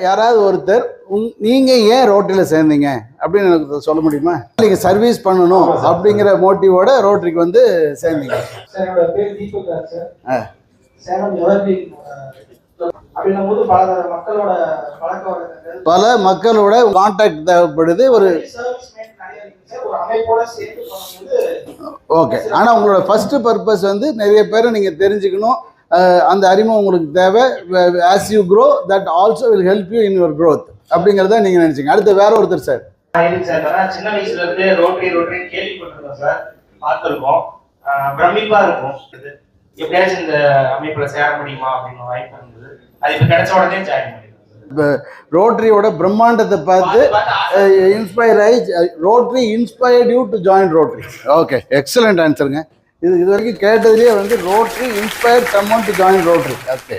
யாராவது ஒருத்தர் நீங்கள் ஏன் ரோட்டரியில் சேர்ந்தீங்க அப்படின்னு எனக்கு சொல்ல முடியுமா? நீங்கள் சர்வீஸ் பண்ணணும் அப்படிங்கிற மோட்டிவோட ரோட்டரிக்கு வந்து சேர்ந்தீங்க. பல மக்களோட கான்டாக்ட் தேவைப்படுது. ஒரு ஓகே. ஆனால் உங்களோட ஃபர்ஸ்ட் பர்பஸ் வந்து நிறைய பேரை நீங்கள் தெரிஞ்சுக்கணும், அந்த அறிமுகம் உங்களுக்கு தேவை. As you grow that also will help you in your growth அப்படிங்கிறத நீங்கள் நினச்சிங்க. அடுத்து வேற ஒருத்தர் சார். சின்ன வயசுல இருந்து ரோட்டரி கேள்விப்பட்டிருக்கோம் சார், பார்த்துருக்கோம், பிரமிப்பா இருக்கும். எப்படியாச்சும் இந்த அமைப்புல சேர முடியுமா அப்படின்னு வாய்ப்பு இருந்தது. அது இப்போ கிடைச்ச உடனே ஜாயின் பண்ணிடுறோம். இப்போ ரோட்டரியோட பிரம்மாண்டத்தை பார்த்து இன்ஸ்பயர் ஆகி Rotary inspired you to join Rotary. Okay, excellent ஆன்சருங்க. இது வரைக்கும் கேட்டதுலேயே வந்து Rotary inspired someone to join Rotary. Okay.